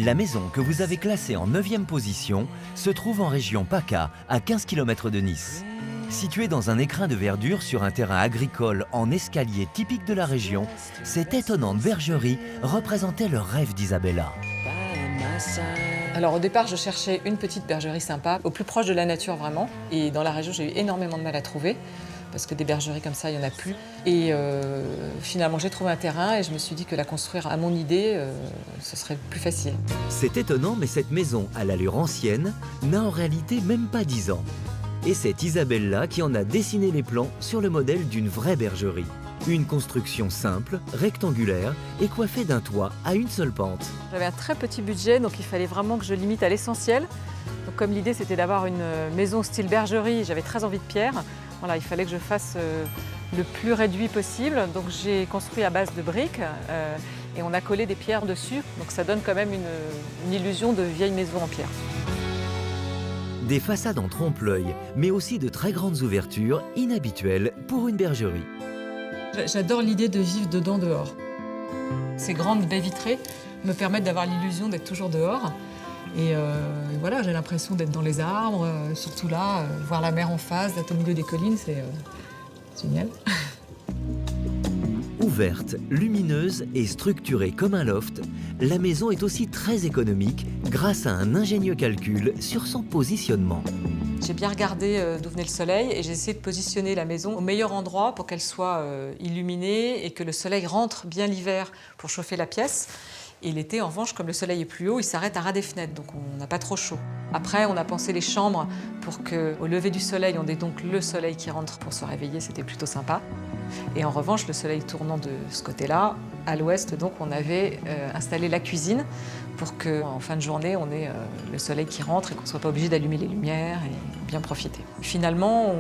La maison que vous avez classée en 9e position se trouve en région PACA, à 15 km de Nice. Située dans un écrin de verdure sur un terrain agricole en escalier typique de la région, cette étonnante bergerie représentait le rêve d'Isabella. Alors au départ, je cherchais une petite bergerie sympa, au plus proche de la nature vraiment. Et dans la région, j'ai eu énormément de mal à trouver, parce que des bergeries comme ça, il n'y en a plus. Et finalement, j'ai trouvé un terrain et je me suis dit que la construire à mon idée, ce serait plus facile. C'est étonnant, mais cette maison, à l'allure ancienne, n'a en réalité même pas 10 ans. Et c'est Isabella qui en a dessiné les plans sur le modèle d'une vraie bergerie. Une construction simple, rectangulaire et coiffée d'un toit à une seule pente. J'avais un très petit budget, donc il fallait vraiment que je limite à l'essentiel. Donc comme l'idée c'était d'avoir une maison style bergerie, j'avais très envie de pierre. Voilà, il fallait que je fasse le plus réduit possible. Donc j'ai construit à base de briques et on a collé des pierres dessus. Donc ça donne quand même une illusion de vieille maison en pierre. Des façades en trompe-l'œil, mais aussi de très grandes ouvertures, inhabituelles pour une bergerie. J'adore l'idée de vivre dedans dehors. Ces grandes baies vitrées me permettent d'avoir l'illusion d'être toujours dehors. Et voilà, j'ai l'impression d'être dans les arbres, surtout là, voir la mer en face, d'être au milieu des collines, c'est génial. Ouverte, lumineuse et structurée comme un loft, la maison est aussi très économique grâce à un ingénieux calcul sur son positionnement. J'ai bien regardé d'où venait le soleil et j'ai essayé de positionner la maison au meilleur endroit pour qu'elle soit illuminée et que le soleil rentre bien l'hiver pour chauffer la pièce. Et l'été, en revanche, comme le soleil est plus haut, il s'arrête à ras des fenêtres, donc on n'a pas trop chaud. Après, on a pensé les chambres pour qu'au lever du soleil, on ait donc le soleil qui rentre pour se réveiller, c'était plutôt sympa. Et en revanche, le soleil tournant de ce côté-là, à l'ouest, donc on avait installé la cuisine pour qu'en fin de journée, on ait le soleil qui rentre et qu'on ne soit pas obligé d'allumer les lumières et bien profiter. Finalement,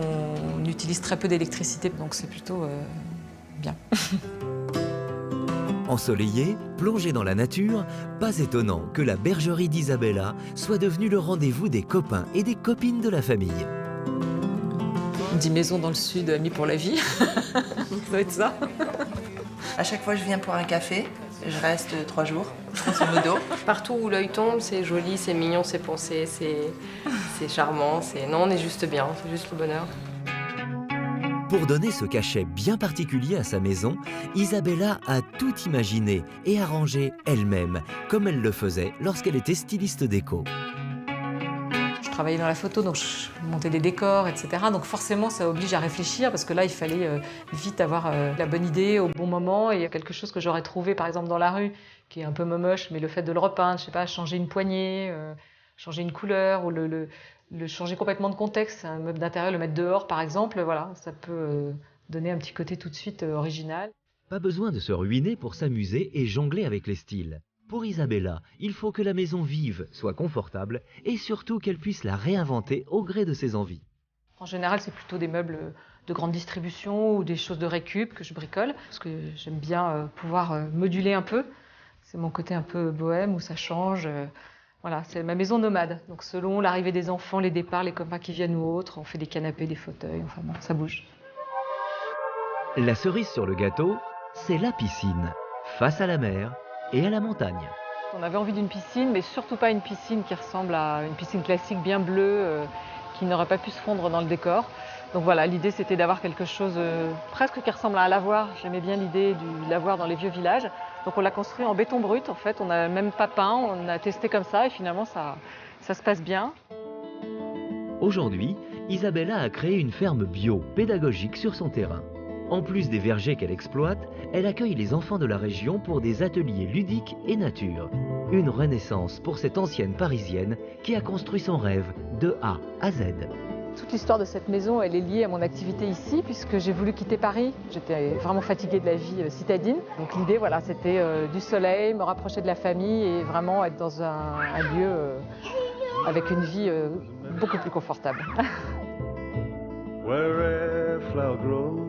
on utilise très peu d'électricité, donc c'est plutôt bien. Ensoleillée, plongée dans la nature, pas étonnant que la bergerie d'Isabella soit devenue le rendez-vous des copains et des copines de la famille. On dit maison dans le sud, amis pour la vie. Ça doit être ça. À chaque fois, je viens pour un café. Je reste 3 jours, grosso modo. Partout où l'œil tombe, c'est joli, c'est mignon, c'est poncé, c'est charmant. Non, on est juste bien, c'est juste le bonheur. Pour donner ce cachet bien particulier à sa maison, Isabella a tout imaginé et arrangé elle-même, comme elle le faisait lorsqu'elle était styliste déco. Je travaillais dans la photo, donc je montais des décors, etc. Donc forcément, ça oblige à réfléchir, parce que là, il fallait vite avoir la bonne idée au bon moment. Et il y a quelque chose que j'aurais trouvé, par exemple, dans la rue, qui est un peu moche, mais le fait de le repeindre, je sais pas, changer une poignée, changer une couleur, ou le changer complètement de contexte, un meuble d'intérieur, le mettre dehors par exemple, voilà, ça peut donner un petit côté tout de suite original. Pas besoin de se ruiner pour s'amuser et jongler avec les styles. Pour Isabella, il faut que la maison vive, soit confortable et surtout qu'elle puisse la réinventer au gré de ses envies. En général, c'est plutôt des meubles de grande distribution ou des choses de récup que je bricole, parce que j'aime bien pouvoir moduler un peu. C'est mon côté un peu bohème où ça change. Voilà, c'est ma maison nomade. Donc selon l'arrivée des enfants, les départs, les copains qui viennent ou autres, on fait des canapés, des fauteuils, enfin bon, ça bouge. La cerise sur le gâteau, c'est la piscine, face à la mer et à la montagne. On avait envie d'une piscine, mais surtout pas une piscine qui ressemble à une piscine classique bien bleue, qui n'aurait pas pu se fondre dans le décor. Donc voilà, l'idée c'était d'avoir quelque chose presque qui ressemble à un lavoir. J'aimais bien l'idée du lavoir dans les vieux villages. Donc on l'a construit en béton brut en fait, on n'a même pas peint, on a testé comme ça et finalement ça se passe bien. Aujourd'hui, Isabella a créé une ferme bio pédagogique sur son terrain. En plus des vergers qu'elle exploite, elle accueille les enfants de la région pour des ateliers ludiques et nature. Une renaissance pour cette ancienne parisienne qui a construit son rêve de A à Z. Toute l'histoire de cette maison, elle est liée à mon activité ici, puisque j'ai voulu quitter Paris. J'étais vraiment fatiguée de la vie citadine. Donc l'idée, voilà, c'était du soleil, me rapprocher de la famille et vraiment être dans un lieu avec une vie beaucoup plus confortable. Where a flower grows